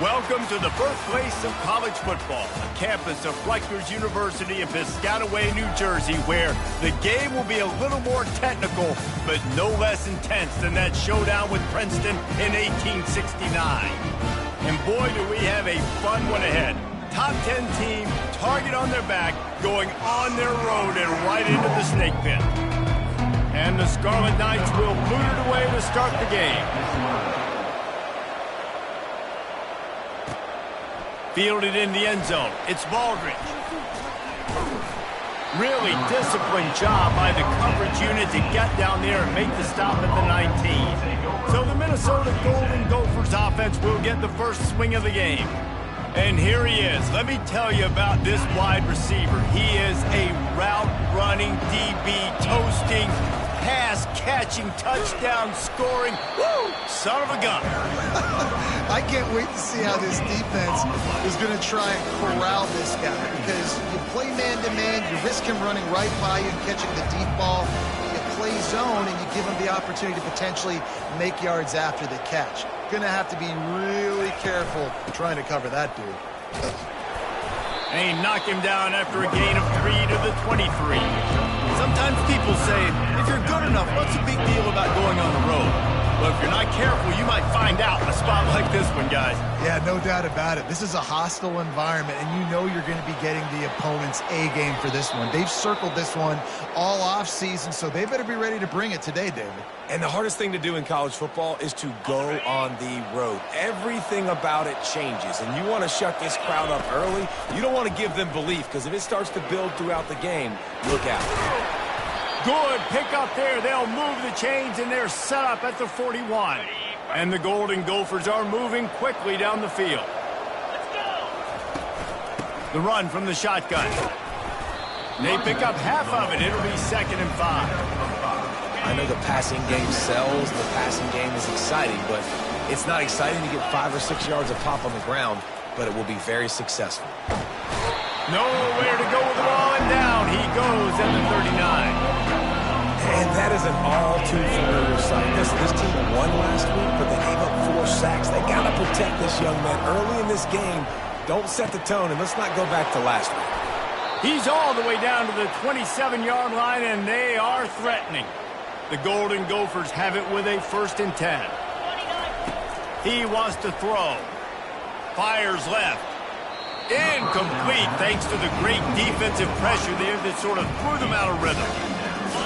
Welcome to the birthplace of college football, the campus of Rutgers University in Piscataway, New Jersey, where the game will be a little more technical, but no less intense than that showdown with Princeton in 1869. And boy, do we have a fun one ahead. Top 10 team, target on their back, going on their road and right into the snake pit. And the Scarlet Knights will boot it away to start the game. Fielded in the end zone. It's Baldridge. Really disciplined job by the coverage unit to get down there and make the stop at the 19. So the Minnesota Golden Gophers offense will get the first swing of the game. And here he is. Let me tell you about this wide receiver. He is a route-running, DB, toasting, pass-catching, touchdown-scoring, son of a gun. I can't wait to see how this defense is going to try and corral this guy, because you play man-to-man, you risk him running right by you and catching the deep ball. You play zone, and you give him the opportunity to potentially make yards after the catch. Going to have to be really careful trying to cover that dude. And he knocked him down after a gain of 3 to the 23. Sometimes people say, if you're good enough, what's the big deal about going on the road? Well, if you're not careful, you might find out in a spot like this one, guys. Yeah, no doubt about it. This is a hostile environment, and you know you're going to be getting the opponent's A-game for this one. They've circled this one all off-season, so they better be ready to bring it today, David. And the hardest thing to do in college football is to go on the road. Everything about it changes, and you want to shut this crowd up early. You don't want to give them belief, because if it starts to build throughout the game, look out. Good pick up there. They'll move the chains, and they're set up at the 41. And the Golden Gophers are moving quickly down the field. The run from the shotgun. They pick up half of it. It'll be 2nd and 5. I know the passing game sells, the passing game is exciting, but it's not exciting to get 5 or 6 yards of pop on the ground, but it will be very successful. Nowhere to go with the ball, and down he goes at the 39. And that is an all-too-familiar sight. This team won last week, but they gave up 4 sacks. They got to protect this young man early in this game. Don't set the tone, and let's not go back to last week. He's all the way down to the 27-yard line, and they are threatening. The Golden Gophers have it with a 1st and 10. He wants to throw. Fires left. Incomplete, thanks to the great defensive pressure there that sort of threw them out of rhythm.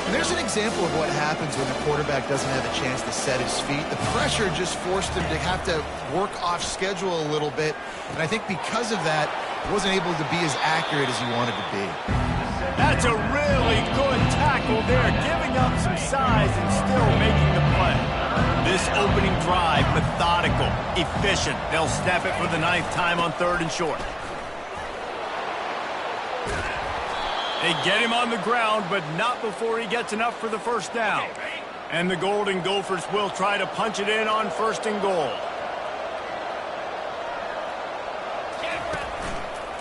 And there's an example of what happens when the quarterback doesn't have a chance to set his feet. The pressure just forced him to have to work off schedule a little bit. And I think because of that, he wasn't able to be as accurate as he wanted to be. That's a really good tackle there, giving up some size and still making the play. This opening drive, methodical, efficient. They'll snap it for the 9th time on 3rd and short. They get him on the ground, but not before he gets enough for the 1st down. And the Golden Gophers will try to punch it in on 1st and goal.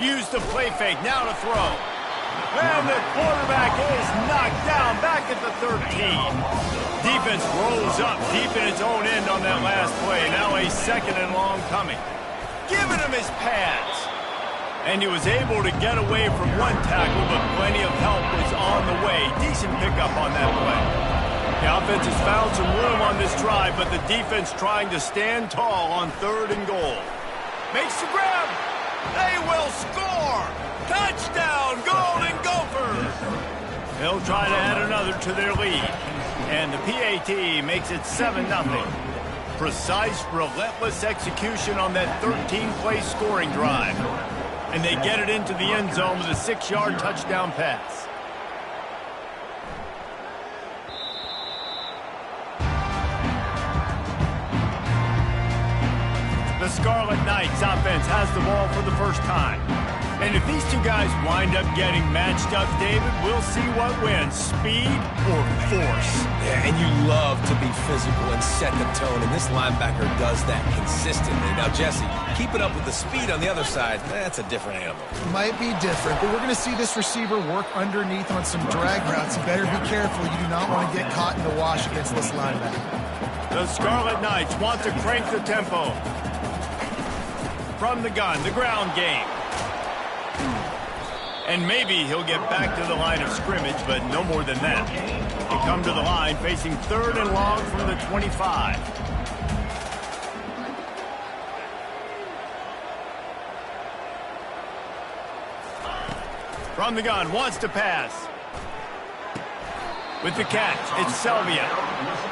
Use the play fake, now to throw. And the quarterback is knocked down back at the 13. Defense rolls up deep in its own end on that last play. Now a 2nd and long coming. Giving him his pads. And he was able to get away from one tackle, but plenty of help was on the way. Decent pickup on that play. The offense has found some room on this drive, but the defense trying to stand tall on 3rd and goal. Makes the grab. They will score. Touchdown, Golden Gophers. They'll try to add another to their lead. And the PAT makes it 7-0. Precise, relentless execution on that 13-play scoring drive. And they get it into the end zone with a 6-yard touchdown pass. The Scarlet Knights offense has the ball for the first time. And if these two guys wind up getting matched up, David, we'll see what wins, speed or force. Yeah, and you love to be physical and set the tone, and this linebacker does that consistently. Now, Jesse, keep it up with the speed on the other side. That's a different animal. Might be different, but we're going to see this receiver work underneath on some drag routes. You better be careful. You do not want to get caught in the wash against this linebacker. The Scarlet Knights want to crank the tempo. from the gun, the ground game. And maybe he'll get back to the line of scrimmage, but no more than that. He'll come to the line facing 3rd and long from the 25. From the gun, wants to pass. With the catch, it's Selvia.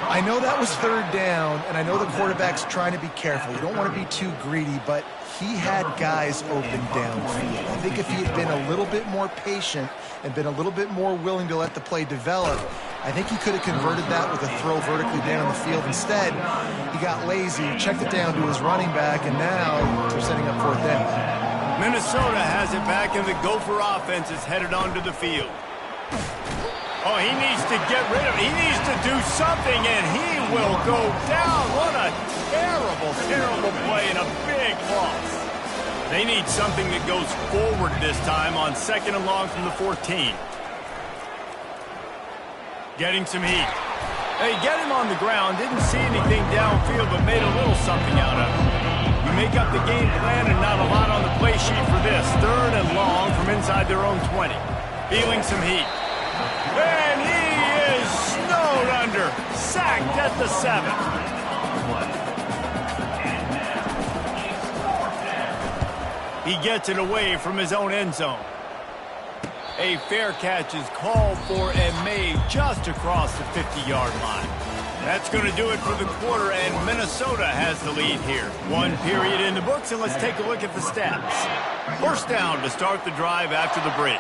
I know that was 3rd down, and I know the quarterback's trying to be careful. You don't want to be too greedy, but he had guys open downfield. I think if he had been a little bit more patient and been a little bit more willing to let the play develop, I think he could have converted that with a throw vertically down the field. Instead, he got lazy, checked it down to his running back, and now they're setting up 4th down. Minnesota has it back, and the Gopher offense is headed onto the field. Oh, he needs to get rid of it. He needs to do something, and he will go down. What a terrible, terrible play and a big loss. They need something that goes forward this time on 2nd and long from the 14. Getting some heat. They get him on the ground. Didn't see anything downfield, but made a little something out of it. You make up the game plan and not a lot on the play sheet for this. 3rd and long from inside their own 20. Feeling some heat. And he is snowed under. Sacked at the 7. He gets it away from his own end zone. A fair catch is called for and made just across the 50-yard line. That's going to do it for the quarter, and Minnesota has the lead here. 1 period in the books, and let's take a look at the stats. 1st down to start the drive after the break.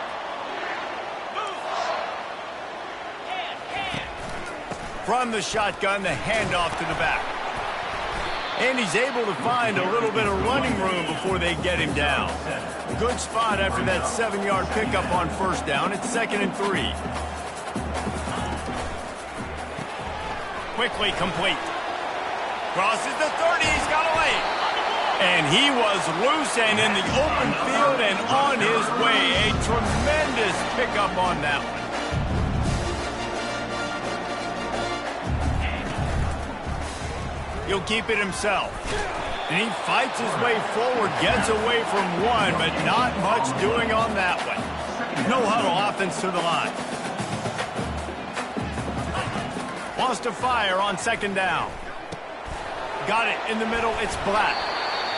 From the shotgun, the handoff to the back. And he's able to find a little bit of running room before they get him down. Good spot after that 7-yard pickup on 1st down. It's 2nd and 3. Quickly complete. Crosses the 30. He's got away. And he was loose and in the open field and on his way. A tremendous pickup on that one. He'll keep it himself. And he fights his way forward, gets away from one, but not much doing on that one. No huddle offense to the line. Wants to fire on 2nd down. Got it in the middle, it's Black.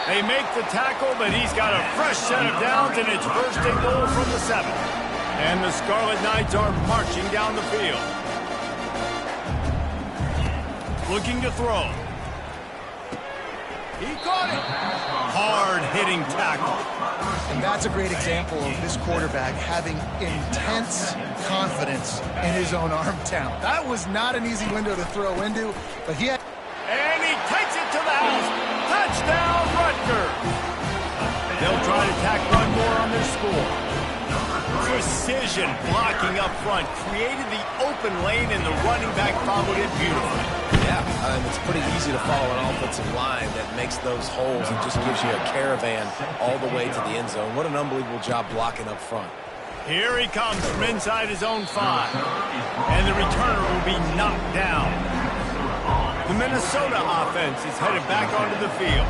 They make the tackle, but he's got a fresh set of downs, and it's 1st and goal from the 7. And the Scarlet Knights are marching down the field. Looking to throw. He caught it. Hard-hitting tackle. And that's a great example of this quarterback having intense confidence in his own arm talent. That was not an easy window to throw into, but he had... And he takes it to the house. Touchdown, Rutgers. They'll try to tack one more on their score. Precision blocking up front. Created the open lane, and the running back followed it beautifully. Yeah, it's pretty easy to follow an offensive line that makes those holes and just gives you a caravan all the way to the end zone. What an unbelievable job blocking up front. Here he comes from inside his own 5. And the returner will be knocked down. The Minnesota offense is headed back onto the field.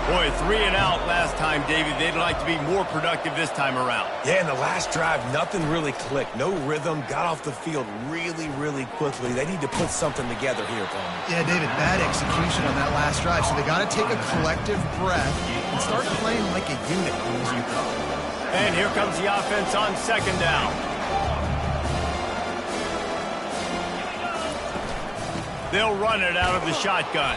Boy, 3 and out last time, David. They'd like to be more productive this time around. Yeah, in the last drive, nothing really clicked. No rhythm, got off the field really, really quickly. They need to put something together here, Palmer. Yeah, David, bad execution on that last drive. So they got to take a collective breath and start playing like a unit. And here comes the offense on 2nd down. They'll run it out of the shotgun.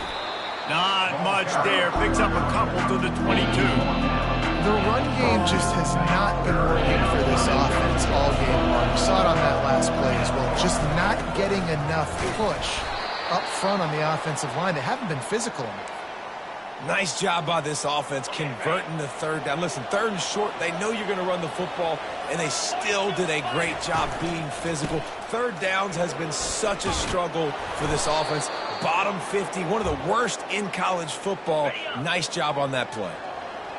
Not much there. Picks up a couple to the 22. The run game just has not been working for this offense all game long. We saw it on that last play as well. Just not getting enough push up front on the offensive line. They haven't been physical enough. Nice job by this offense converting the 3rd down. Listen, 3rd and short, they know you're going to run the football, and they still did a great job being physical. 3rd downs has been such a struggle for this offense. Bottom 50, one of the worst in college football. Nice job on that play.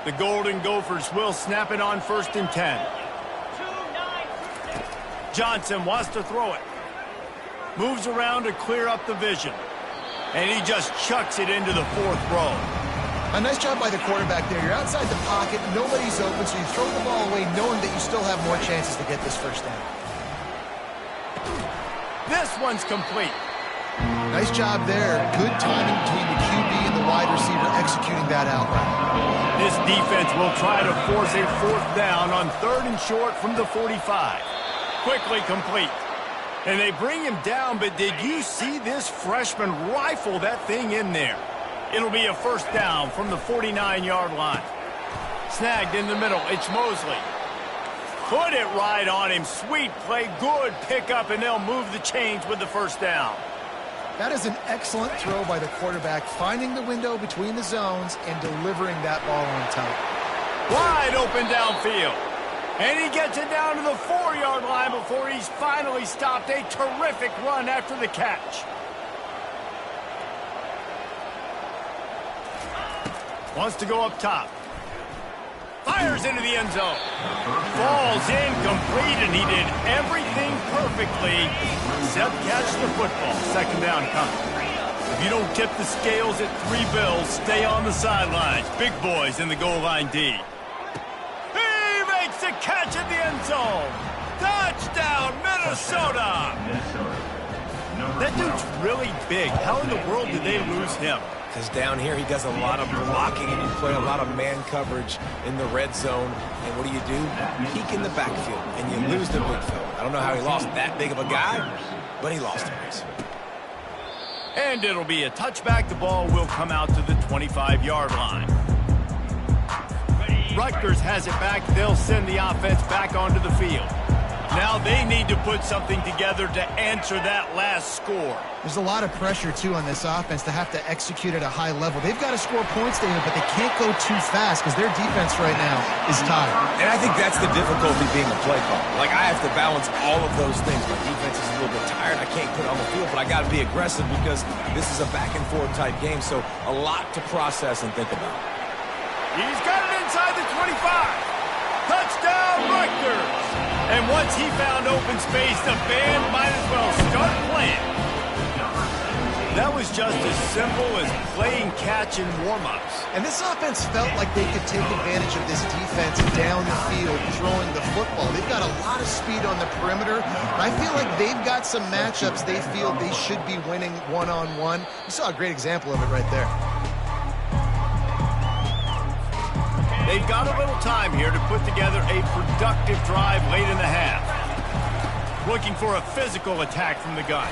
The Golden Gophers will snap it on 1st and 10. Johnson wants to throw it. Moves around to clear up the vision. And he just chucks it into the 4th row. A nice job by the quarterback there. You're outside the pocket, nobody's open, so you throw the ball away knowing that you still have more chances to get this first down. This one's complete. Nice job there. Good timing between the QB and the wide receiver executing that out route. This defense will try to force a 4th down on 3rd and short from the 45. Quickly complete. And they bring him down, but did you see this freshman rifle that thing in there? It'll be a 1st down from the 49-yard line. Snagged in the middle. It's Mosley. Put it right on him. Sweet play. Good pickup, and they'll move the chains with the 1st down. That is an excellent throw by the quarterback, finding the window between the zones and delivering that ball on time. Wide open downfield. And he gets it down to the 4-yard line before he's finally stopped. A terrific run after the catch. Wants to go up top. Fires into the end zone. Falls incomplete, and he did everything perfectly except catch the football. 2nd down coming. If you don't tip the scales at 3 bills, stay on the sidelines. Big boys in the goal line D. He makes a catch in the end zone. Touchdown, Minnesota. That dude's really big. How in the world did they lose him? Because down here he does a lot of blocking and you play a lot of man coverage in the red zone. And what do? Peek in the backfield and you lose the big field. I don't know how he lost that big of a guy, but he lost him. And it'll be a touchback. The ball will come out to the 25-yard line. Rutgers has it back. They'll send the offense back onto the field. Now they need to put something together to answer that last score. There's a lot of pressure, too, on this offense to have to execute at a high level. They've got to score points, David, but they can't go too fast because their defense right now is tired. And I think that's the difficulty being a play caller. Like, I have to balance all of those things. My defense is a little bit tired. I can't put it on the field, but I got to be aggressive because this is a back-and-forth type game, so a lot to process and think about. He's got it inside the 25. Touchdown, Rutgers. And once he found open space, the band might as well start playing. That was just as simple as playing catch in warm-ups. And this offense felt like they could take advantage of this defense down the field, throwing the football. They've got a lot of speed on the perimeter. And I feel like they've got some matchups they feel they should be winning one-on-one. You saw a great example of it right there. They've got a little time here to put together a productive drive late in the half. Looking for a physical attack from the gun.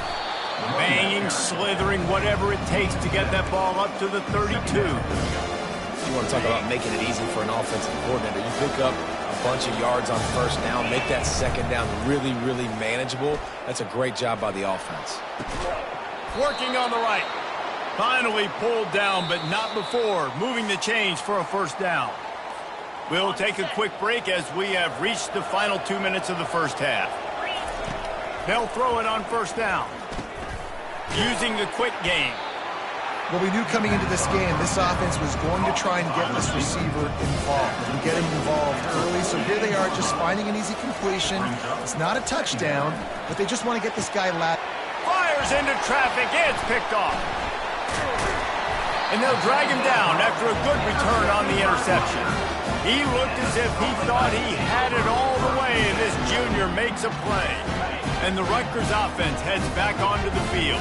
Banging, slithering, whatever it takes to get that ball up to the 32. You want to talk about making it easy for an offensive coordinator. You pick up a bunch of yards on 1st down, make that 2nd down really, really manageable. That's a great job by the offense. Working on the right. Finally pulled down, but not before. Moving the chains for a 1st down. We'll take a quick break as we have reached the final 2 minutes of the 1st half. They'll throw it on 1st down. Using the quick game. Well, we knew coming into this game, this offense was going to try and get this receiver involved and get him involved early. So here they are just finding an easy completion. It's not a touchdown, but they just want to get this guy lat. Fires into traffic. It's picked off. And they'll drag him down after a good return on the interception. He looked as if he thought he had it all the way, and this junior makes a play. And the Rutgers offense heads back onto the field.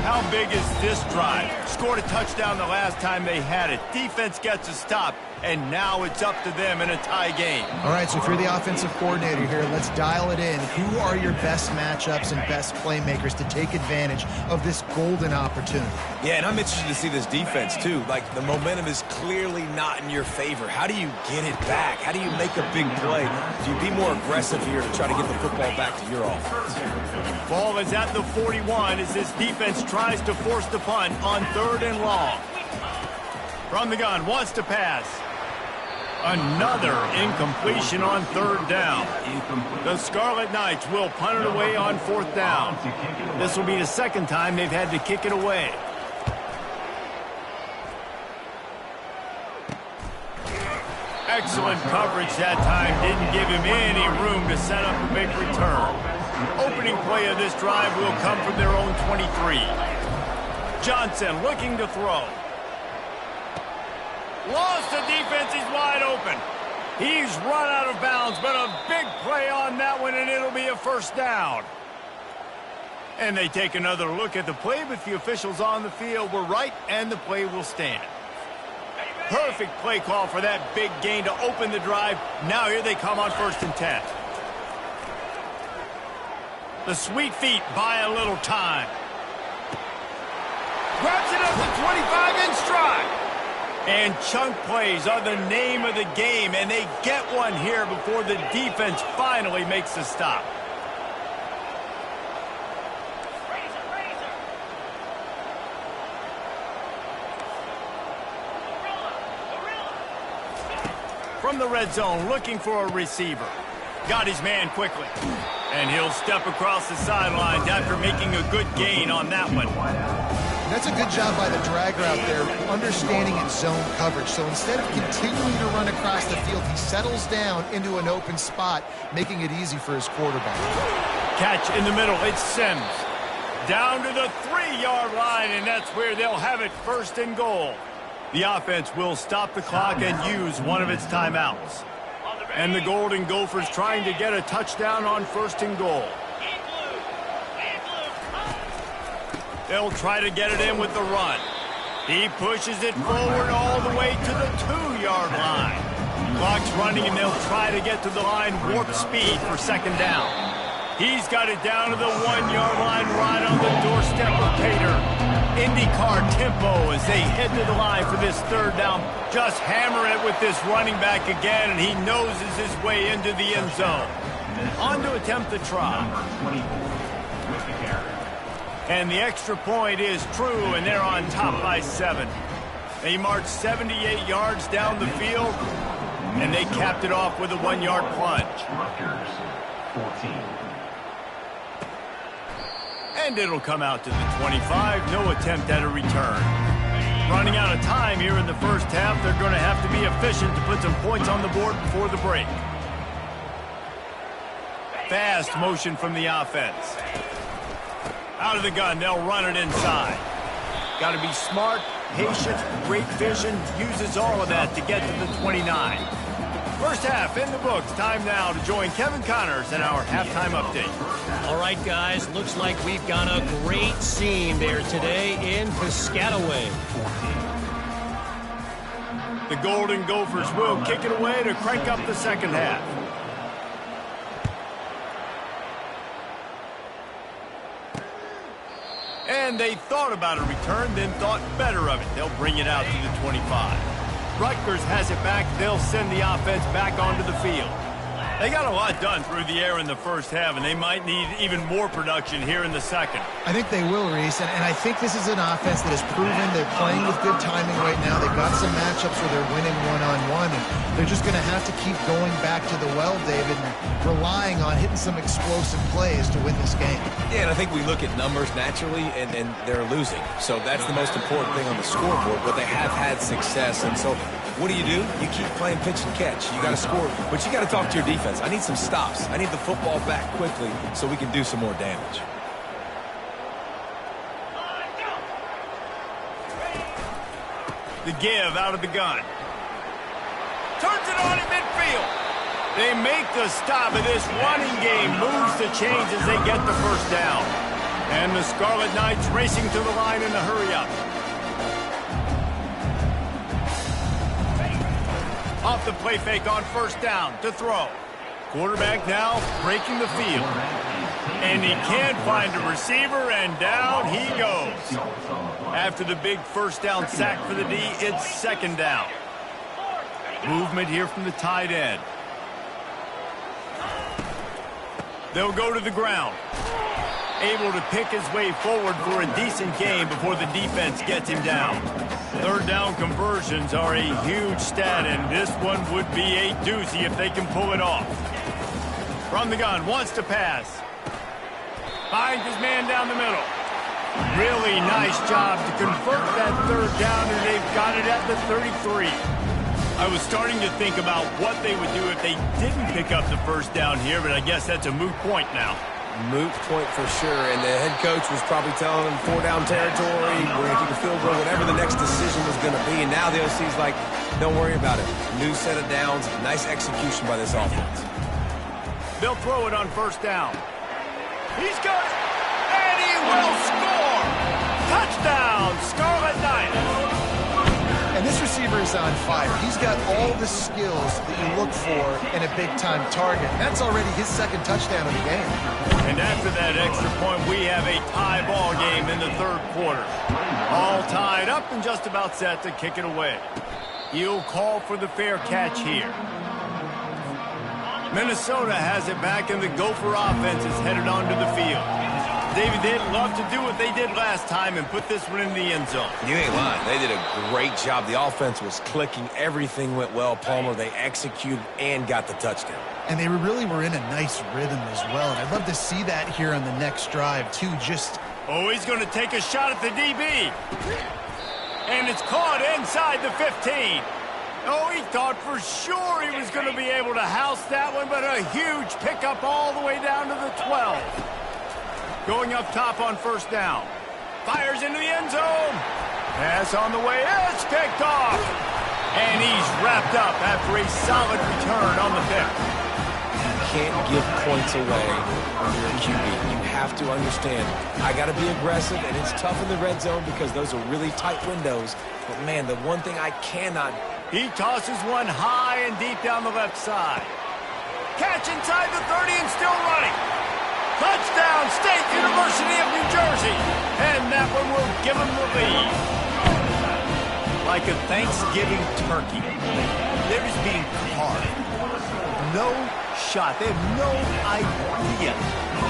How big is this drive? Scored a touchdown the last time they had it. Defense gets a stop, and now it's up to them in a tie game. All right, so if you're the offensive coordinator here, let's dial it in. Who are your best matchups and best playmakers to take advantage of this golden opportunity? Yeah, and I'm interested to see this defense, too. Like, the momentum is clearly not in your favor. How do you get it back? How do you make a big play? Do you be more aggressive here to try to get the football back to your offense? Ball is at the 41 as this defense tries to force the punt on 3rd and long. From the gun, wants to pass. Another incompletion on 3rd down. The Scarlet Knights will punt it away on 4th down. This will be the 2nd time they've had to kick it away. Excellent coverage that time. Didn't give him any room to set up a big return. Opening play of this drive will come from their own 23. Johnson looking to throw. Lost the defense. He's wide open. He's run out of bounds, but a big play on that one, and it'll be a first down. And they take another look at the play, but the officials on the field were right, and the play will stand. Perfect play call for that big gain to open the drive. Now here they come on 1st and 10. The sweet feet buy a little time. Grabs it up to 25 in stride. And chunk plays are the name of the game, and they get one here before the defense finally makes the stop. From the red zone, looking for a receiver. Got his man quickly. And he'll step across the sidelines after making a good gain on that one. That's a good job by the dragger out there, understanding its zone coverage. So instead of continuing to run across the field, he settles down into an open spot, making it easy for his quarterback. Catch in the middle. It's Sims. Down to the 3-yard line, and that's where they'll have it 1st and goal. The offense will stop the clock and use one of its timeouts. And the Golden Gophers trying to get a touchdown on 1st and goal. They'll try to get it in with the run. He pushes it forward all the way to the 2-yard line. Clock's running, and they'll try to get to the line warp speed for 2nd down. He's got it down to the 1-yard line right on the doorstep of Pater. IndyCar tempo as they head to the line for this 3rd down. Just hammer it with this running back again, and he noses his way into the end zone. On to attempt the try. And the extra point is true, and they're on top by 7. They marched 78 yards down the field, and they capped it off with a 1-yard plunge. And it'll come out to the 25. No attempt at a return. Running out of time here in the 1st half. They're going to have to be efficient to put some points on the board before the break. Fast motion from the offense. Out of the gun, they'll run it inside. Got to be smart, patient, great vision. Uses all of that to get to the 29. 1st half in the books. Time now to join Kevin Connors in our halftime update. All right, guys. Looks like we've got a great scene there today in Piscataway. The Golden Gophers will kick it away to crank up the 2nd half. And they thought about a return, then thought better of it. They'll bring it out to the 25. Rutgers has it back. They'll send the offense back onto the field. They got a lot done through the air in the 1st half, and they might need even more production here in the 2nd. I think they will, Reese, and I think this is an offense that has proven they're playing with good timing right now. They've got some matchups where they're winning one-on-one, and they're just going to have to keep going back to the well, David, and relying on hitting some explosive plays to win this game. Yeah, and I think we look at numbers naturally, and they're losing. So that's the most important thing on the scoreboard, but they have had success. And so what do? You keep playing pitch and catch. You got to score, but you got to talk to your defense. I need some stops. I need the football back quickly so we can do some more damage. The give out of the gun. Turns it on in midfield. They make the stop, and this running game moves the chains as they get the 1st down. And the Scarlet Knights racing to the line in the hurry-up. Off the play fake on 1st down to throw. Quarterback now breaking the field. And he can't find a receiver, and down he goes. After the big 1st down sack for the D, it's 2nd down. Movement here from the tight end. They'll go to the ground. Able to pick his way forward for a decent gain before the defense gets him down. 3rd down conversions are a huge stat, and this one would be a doozy if they can pull it off. From the gun, wants to pass. Finds his man down the middle. Really nice job to convert that 3rd down, and they've got it at the 33. I was starting to think about what they would do if they didn't pick up the 1st down here, but I guess that's a moot point now. moot point for sure, and the head coach was probably telling him 4-down territory, we're going to kick a field goal, whatever the next decision was going to be, and now the OC's like, don't worry about it. New set of downs, nice execution by this offense. They'll throw it on first down. He's got it, and he will score! Touchdown, Scarlet Knights! And this receiver is on fire. He's got all the skills that you look for in a big-time target. That's already his second touchdown of the game. And after that extra point, we have a tie ball game in the third quarter. All tied up and just about set to kick it away. He'll call for the fair catch here. Minnesota has it back, and the Gopher offense is headed onto the field. David, they'd love to do what they did last time and put this one in the end zone. You ain't lying. They did a great job. The offense was clicking. Everything went well, Palmer. They executed and got the touchdown. And they really were in a nice rhythm as well. And I'd love to see that here on the next drive, too. Oh, he's going to take a shot at the DB. And it's caught inside the 15. Oh, he thought for sure he was going to be able to house that one, but a huge pickup all the way down to the 12. Going up top on first down. Fires into the end zone. Pass on the way. It's picked off. And he's wrapped up after a solid return on the pick. You can't give points away when you're a QB. You have to understand, I got to be aggressive, and it's tough in the red zone because those are really tight windows. But, man, the one thing I cannot... He tosses one high and deep down the left side. Catch inside the 30 and still running. Touchdown, State University of New Jersey. And that one will give them the lead. Like a Thanksgiving turkey, they're just being carved. No shot. They have no idea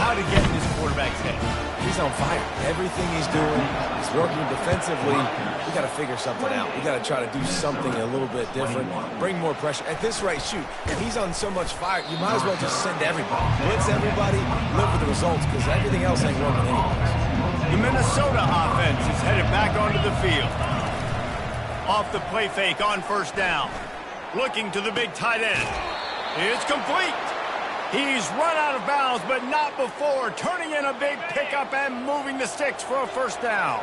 how to get in this quarterback's head. He's on fire. Everything he's doing, he's working defensively. We got to figure something out. We got to try to do something a little bit different, bring more pressure. At this rate, shoot, if he's on so much fire, you might as well just send everybody. Blitz everybody, live with the results, because everything else ain't working anyways. The Minnesota offense is headed back onto the field. Off the play fake on first down. Looking to the big tight end. It's complete. He's run out of bounds, but not before turning in a big pickup and moving the sticks for a first down.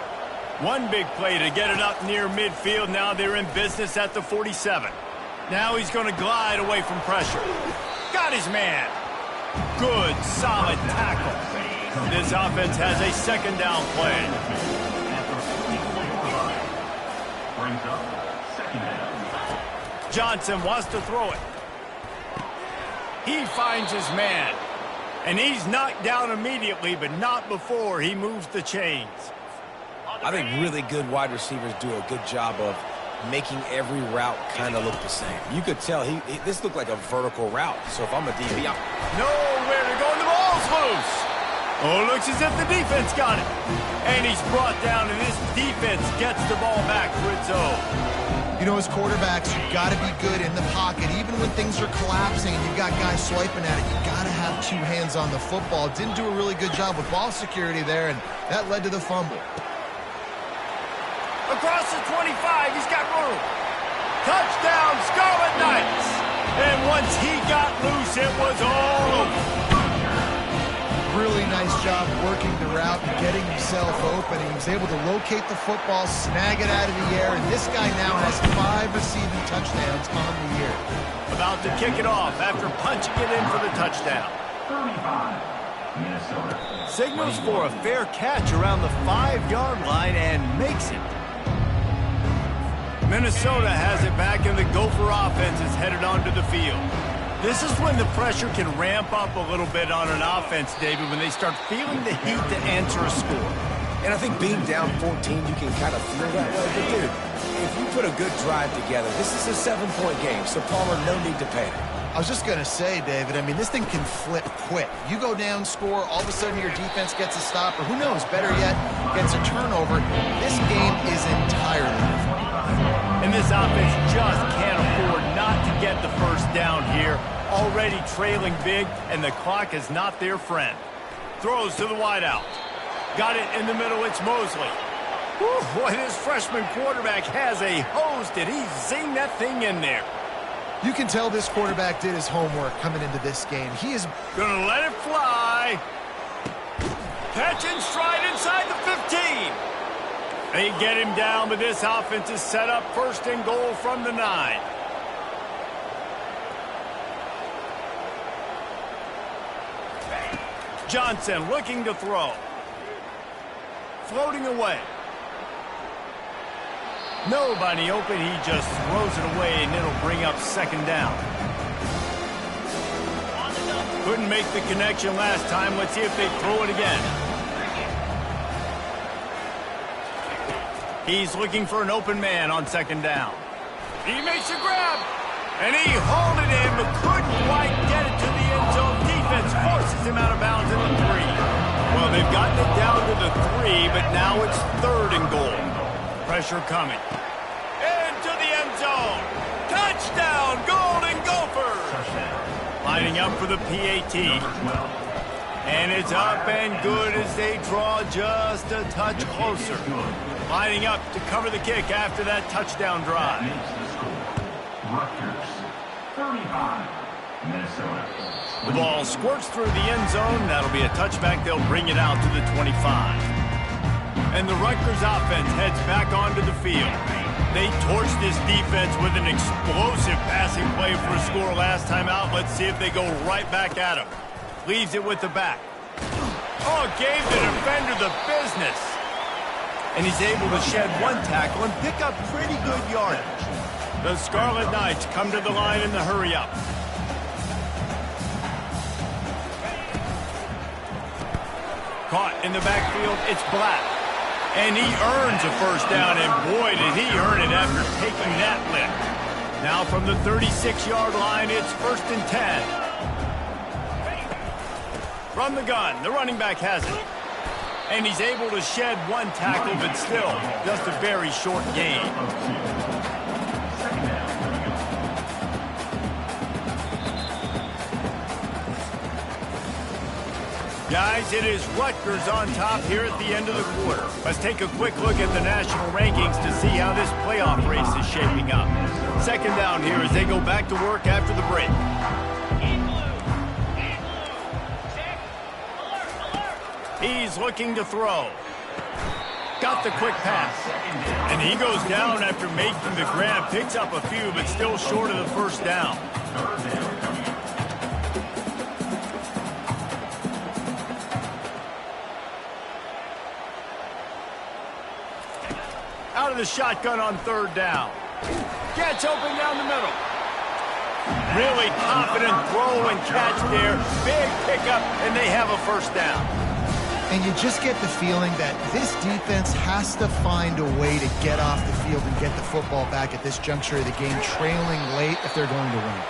One big play to get it up near midfield. Now they're in business at the 47. Now he's going to glide away from pressure. Got his man. Good, solid tackle. This offense has a second down play. Johnson wants to throw it. He finds his man. And he's knocked down immediately, but not before he moves the chains. I think really good wide receivers do a good job of making every route kind of look the same. You could tell this looked like a vertical route. So if I'm a DB, nowhere to go, and the ball's loose. Oh, looks as if the defense got it. And he's brought down, and this defense gets the ball back for its own. You know, as quarterbacks, you've got to be good in the pocket. Even when things are collapsing and you've got guys swiping at it, you've got to have two hands on the football. Didn't do a really good job with ball security there, and that led to the fumble. Across the 25, he's got room. Touchdown, Scarlet Knights. And once he got loose, it was all over. Really nice job working the route and getting himself open. He was able to locate the football, snag it out of the air, and this guy now has 5 receiving touchdowns on the year. About to kick it off after punching it in for the touchdown. Signals for a fair catch around the 5-yard line and makes it. Minnesota has it back, and the Gopher offense is headed onto the field. This is when the pressure can ramp up a little bit on an offense, David, when they start feeling the heat to answer a score. And I think being down 14, you can kind of feel that way. But, dude, if you put a good drive together, this is a 7-point game, so Palmer, no need to panic. I was just going to say, David, I mean, this thing can flip quick. You go down, score, all of a sudden your defense gets a stop, or who knows, better yet, gets a turnover. This game is entirely different. And this offense just can't afford not to get the first down here. Already trailing big, and the clock is not their friend. Throws to the wideout. Got it in the middle, it's Mosley. Whew, boy, this freshman quarterback has a hose. Did he zing that thing in there? You can tell this quarterback did his homework coming into this game. He is gonna let it fly. catch in stride inside the 15. They get him down, but this offense is set up 1st and goal from the 9. Johnson looking to throw. Floating away. Nobody open. He just throws it away, and it'll bring up 2nd down. Couldn't make the connection last time. Let's see if they throw it again. He's looking for an open man on 2nd down. He makes a grab, and he hauled it in, but couldn't quite get it to the end zone. Defense forces him out of bounds at the 3. Well, they've gotten it down to the 3, but now it's 3rd and goal. Pressure coming. Into the end zone. Touchdown, Golden Gophers. Lining up for the PAT. And it's up and good as they draw just a touch closer. Lining up to cover the kick after that touchdown drive. Rutgers, 35, Minnesota. The ball squirts through the end zone. That'll be a touchback. They'll bring it out to the 25. And the Rutgers offense heads back onto the field. They torched this defense with an explosive passing play for a score last time out. Let's see if they go right back at him. Leaves it with the back. Oh, gave the defender the business. And he's able to shed 1 tackle and pick up pretty good yardage. The Scarlet Knights come to the line in the hurry-up. Caught in the backfield, it's Black. And he earns a 1st down, and boy, did he earn it after taking that lift. Now from the 36-yard line, it's 1st and 10. From the gun, the running back has it. And he's able to shed 1 tackle, but still, just a very short gain. Guys, it is Rutgers on top here at the end of the quarter. Let's take a quick look at the national rankings to see how this playoff race is shaping up. 2nd down here as they go back to work after the break. He's looking to throw. Got the quick pass. And he goes down after making the grab. Picks up a few, but still short of the 1st down. Out of the shotgun on 3rd down. Gets open down the middle. Really confident throw and catch there. Big pickup, and they have a 1st down. And you just get the feeling that this defense has to find a way to get off the field and get the football back at this juncture of the game, trailing late if they're going to win.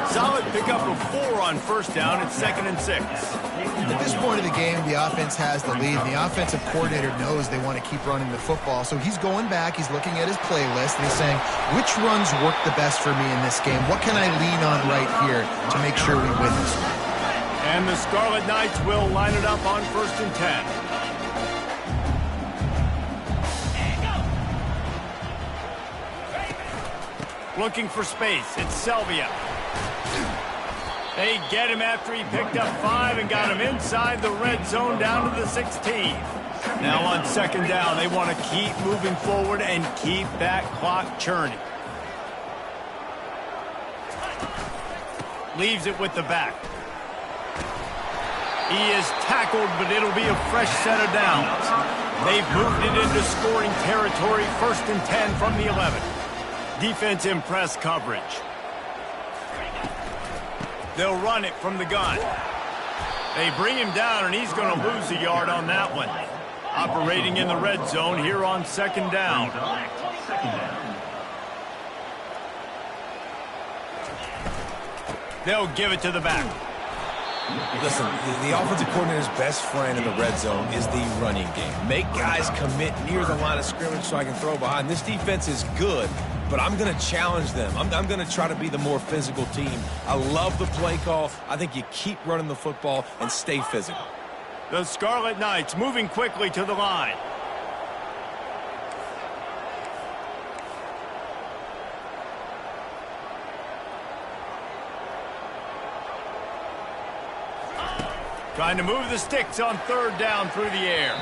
Solid pickup of 4 on 1st down. It's 2nd and 6. At this point of the game, the offense has the lead. The offensive coordinator knows they want to keep running the football. So he's going back. He's looking at his playlist, and he's saying, which runs work the best for me in this game? What can I lean on right here to make sure we win this one? And the Scarlet Knights will line it up on 1st and 10. Looking for space. It's Selvia. They get him after he picked up 5 and got him inside the red zone down to the 16. Now on 2nd down, they want to keep moving forward and keep that clock churning. Leaves it with the back. He is tackled, but it'll be a fresh set of downs. They've moved it into scoring territory, 1st and 10 from the 11. Defense in press coverage. They'll run it from the gun. They bring him down, and he's going to lose a yard on that one. Operating in the red zone here on 2nd down. They'll give it to the back. Listen, the offensive coordinator's best friend in the red zone is the running game. Make guys commit near the line of scrimmage so I can throw behind. This defense is good, but I'm going to challenge them. I'm going to try to be the more physical team. I love the play call. I think you keep running the football and stay physical. The Scarlet Knights moving quickly to the line. Trying to move the sticks on third down through the air.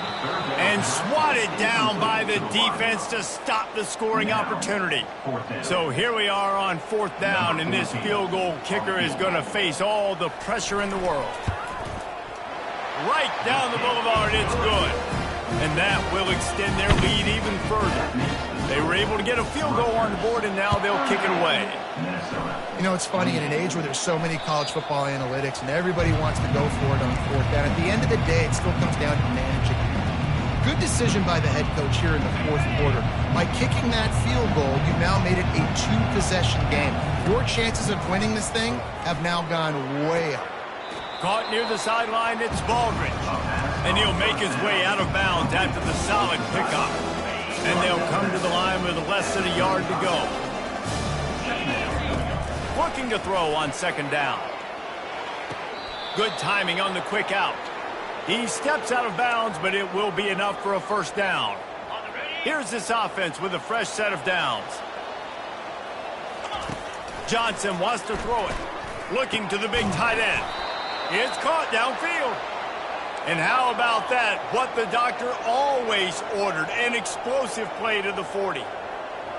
And swatted down by the defense to stop the scoring opportunity. So here we are on fourth down, and this field goal kicker is going to face all the pressure in the world. Right down the boulevard, it's good. And that will extend their lead even further. They were able to get a field goal on the board, and now they'll kick it away. You know, it's funny, in an age where there's so many college football analytics and everybody wants to go for it on fourth down, at the end of the day, it still comes down to managing. Good decision by the head coach here in the fourth quarter. By kicking that field goal, you've now made it a two-possession game. Your chances of winning this thing have now gone way up. Caught near the sideline, it's Baldridge. And he'll make his way out of bounds after the solid pickup. And they'll come to the line with less than a yard to go. Looking to throw on second down. Good timing on the quick out. He steps out of bounds, but it will be enough for a first down. Here's this offense with a fresh set of downs. Johnson wants to throw it. Looking to the big tight end. It's caught downfield. And how about that? What the doctor always ordered, an explosive play to the 40.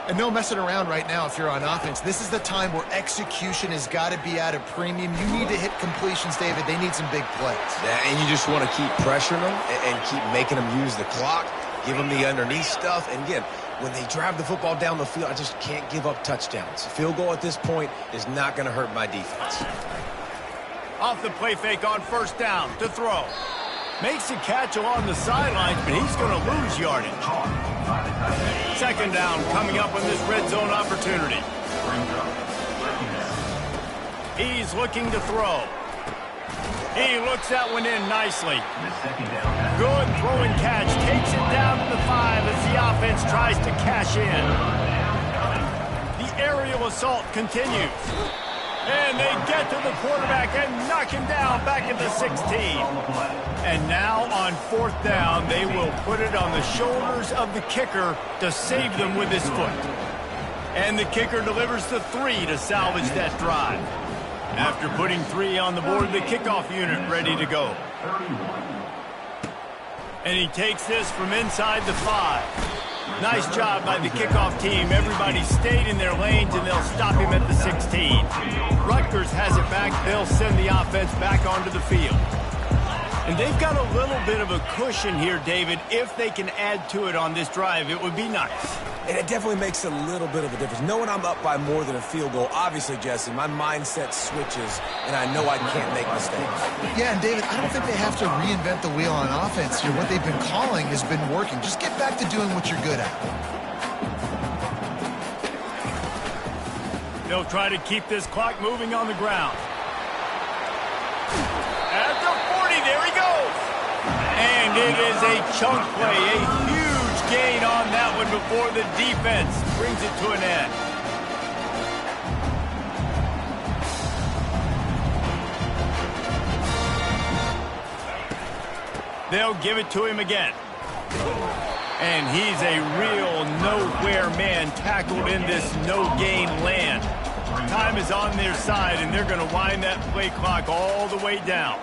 And no messing around right now if you're on offense. This is the time where execution has got to be at a premium. You need to hit completions, David. They need some big plays. Yeah, and you just want to keep pressuring them and keep making them use the clock, give them the underneath stuff. And again, when they drive the football down the field, I just can't give up touchdowns. Field goal at this point is not going to hurt my defense. Off the play fake on first down to throw. Makes a catch along the sidelines, but he's going to lose yardage. Second down coming up on this red zone opportunity. He's looking to throw. He looks that one in nicely. Good throwing catch. Takes it down to the 5 as the offense tries to cash in. The aerial assault continues. And they get to the quarterback and knock him down back at the 16. And now on fourth down, they will put it on the shoulders of the kicker to save them with his foot. And the kicker delivers the 3 to salvage that drive. After putting 3 on the board, the kickoff unit ready to go. And he takes this from inside the 5. Nice job by the kickoff team. Everybody stayed in their lanes, and they'll stop him at the 16. Rutgers has it back. They'll send the offense back onto the field. And they've got a little bit of a cushion here, David. If they can add to it on this drive, it would be nice. And it definitely makes a little bit of a difference. Knowing I'm up by more than a field goal, obviously, Jesse, my mindset switches, and I know I can't make mistakes. Yeah, and David, I don't think they have to reinvent the wheel on offense here. What they've been calling has been working. Just get back to doing what you're good at. They'll try to keep this clock moving on the ground. At the 40, there he goes. And it is a chunk play, a huge gain on that one before the defense brings it to an end. They'll give it to him again. And he's a real nowhere man tackled in this no-gain land. Time is on their side, and they're going to wind that play clock all the way down.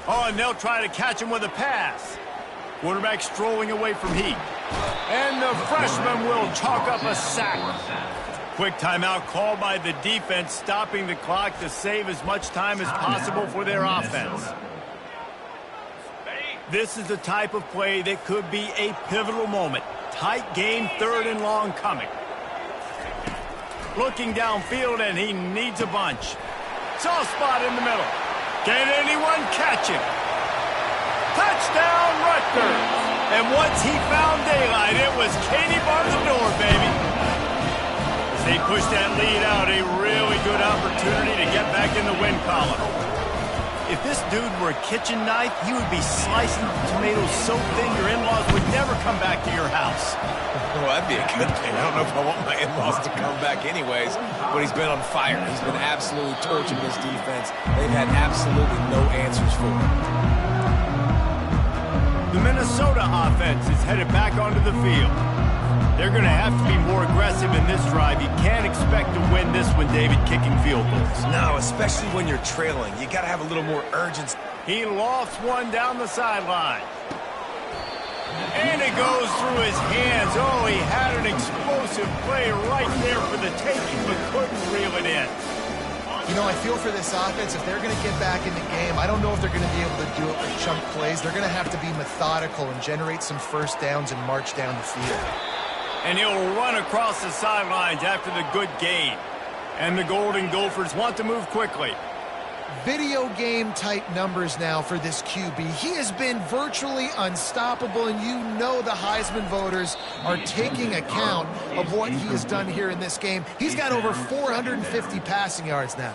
Oh, and they'll try to catch him with a pass. Quarterback strolling away from heat. And the freshman will chalk up a sack. Quick timeout called by the defense, stopping the clock to save as much time as possible for their offense. This is the type of play that could be a pivotal moment. Tight game, third and long coming. Looking downfield, and he needs a bunch. Soft spot in the middle. Can anyone catch him? Touchdown, Rutgers. And once he found daylight, it was Katie bar the door, baby. As they push that lead out, a really good opportunity to get back in the win column. If this dude were a kitchen knife, he would be slicing tomatoes so thin your in-laws would never come back to your house. Well, that'd be a good thing. I don't know if I want my in-laws to come back anyways, but he's been on fire. He's been absolutely torching this defense. They've had absolutely no answers for him. The Minnesota offense is headed back onto the field. They're going to have to be more aggressive in this drive. You can't expect to win this one, David, kicking field goals. No, especially when you're trailing. You got to have a little more urgency. He lofts one down the sideline. And it goes through his hands. Oh, he had an explosive play right there for the taking, but couldn't reel it in. You know, I feel for this offense, if they're going to get back in the game, I don't know if they're going to be able to do it with chunk plays. They're going to have to be methodical and generate some first downs and march down the field. And he'll run across the sidelines after the good gain. And the Golden Gophers want to move quickly. Video game type numbers now for this QB. He has been virtually unstoppable, and you know the Heisman voters are taking account of what he has done here in this game. He's got over 450 passing yards now.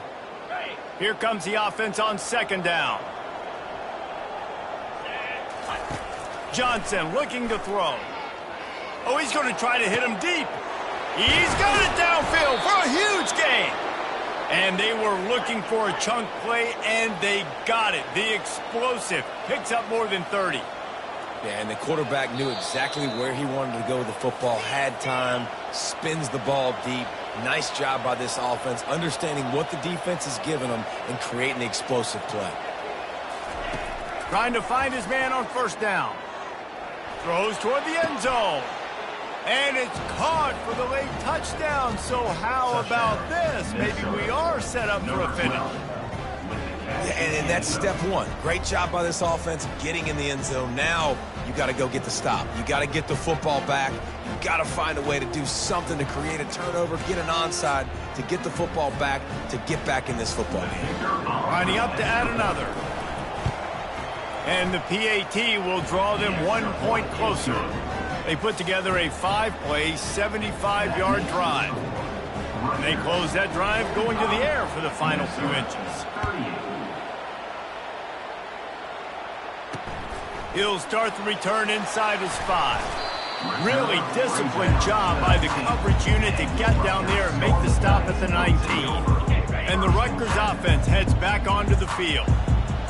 Here comes the offense on second down. Johnson looking to throw. Oh, he's going to try to hit him deep. He's got it downfield for a huge gain. And they were looking for a chunk play, and they got it. The explosive picks up more than 30. Yeah, and the quarterback knew exactly where he wanted to go with the football, had time, spins the ball deep. Nice job by this offense, understanding what the defense is giving them and creating the explosive play. Trying to find his man on first down. Throws toward the end zone. And it's caught for the late touchdown. So how about this? Maybe we are set up for a finish. Yeah, and that's step one. Great job by this offense getting in the end zone. Now you got to go get the stop. You got to get the football back. You got to find a way to do something to create a turnover, get an onside, to get the football back, to get back in this football game. Lining up to add another. And the PAT will draw them 1 point closer. They put together a 5-play, 75-yard drive. And they close that drive going to the air for the final few inches. He'll start the return inside his 5. Really disciplined job by the coverage unit to get down there and make the stop at the 19. And the Rutgers offense heads back onto the field.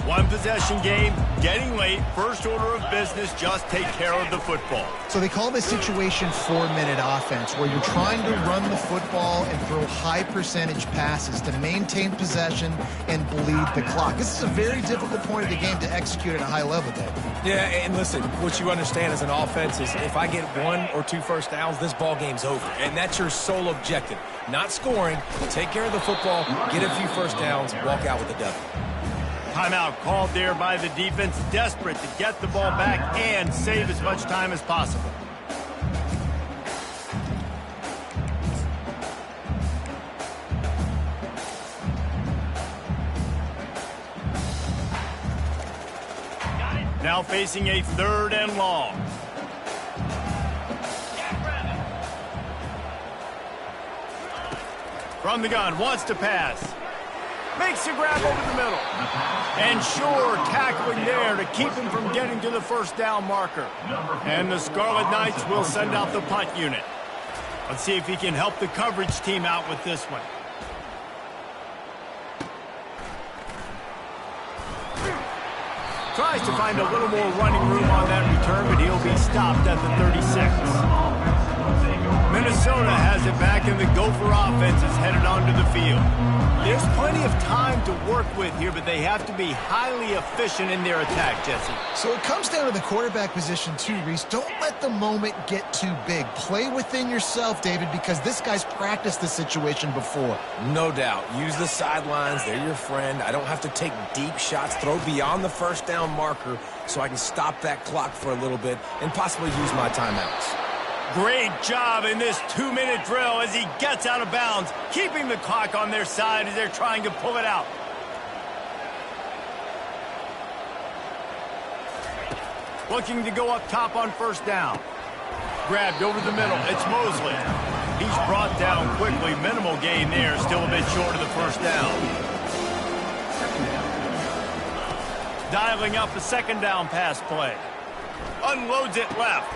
One possession game, getting late, first order of business, just take care of the football. So they call this situation 4-minute offense, where you're trying to run the football and throw high percentage passes to maintain possession and bleed the clock. This is a very difficult point of the game to execute at a high level, Dave. Yeah, and listen, what you understand as an offense is if I get 1 or 2 first downs, this ball game's over. And that's your sole objective. Not scoring, take care of the football, get a few first downs, walk out with a W. Timeout called there by the defense, desperate to get the ball back and save as much time as possible. Now facing a 3rd and long. From the gun, wants to pass. Makes a grab over the middle. And sure, tackling there to keep him from getting to the first down marker. And the Scarlet Knights will send out the punt unit. Let's see if he can help the coverage team out with this one. Tries to find a little more running room on that return, but he'll be stopped at the 36. Minnesota has it back, and the Gopher offense is headed onto the field. There's plenty of time to work with here, but they have to be highly efficient in their attack, Jesse. So it comes down to the quarterback position too, Reese. Don't let the moment get too big. Play within yourself, David, because this guy's practiced this situation before. No doubt. Use the sidelines. They're your friend. I don't have to take deep shots, throw beyond the first down marker so I can stop that clock for a little bit and possibly use my timeouts. Great job in this 2-minute drill as he gets out of bounds, keeping the clock on their side as they're trying to pull it out. Looking to go up top on first down. Grabbed over the middle. It's Mosley. He's brought down quickly. Minimal gain there. Still a bit short of the first down. Dialing up a second down pass play. Unloads it left.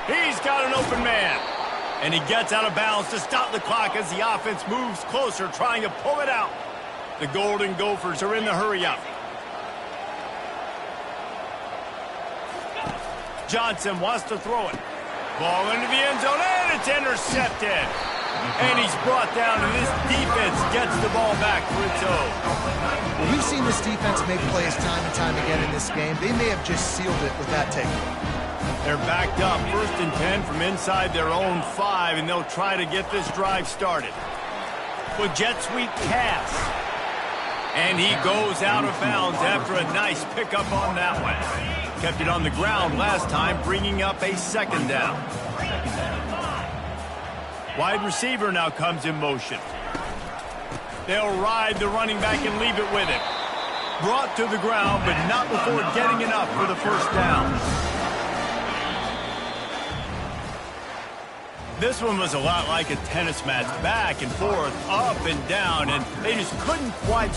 He's got an open man. And he gets out of bounds to stop the clock as the offense moves closer, trying to pull it out. The Golden Gophers are in the hurry-up. Johnson wants to throw it. Ball into the end zone, and it's intercepted. And he's brought down, and this defense gets the ball back for its own. Well, we've seen this defense make plays time and time again in this game. They may have just sealed it with that takeaway. They're backed up, 1st and 10 from inside their own 5, and they'll try to get this drive started. With jet sweep pass. And he goes out of bounds after a nice pickup on that one. Kept it on the ground last time, bringing up a second down. Wide receiver now comes in motion. They'll ride the running back and leave it with him. Brought to the ground, but not before getting enough for the first down. This one was a lot like a tennis match, back and forth, up and down, and they just couldn't quite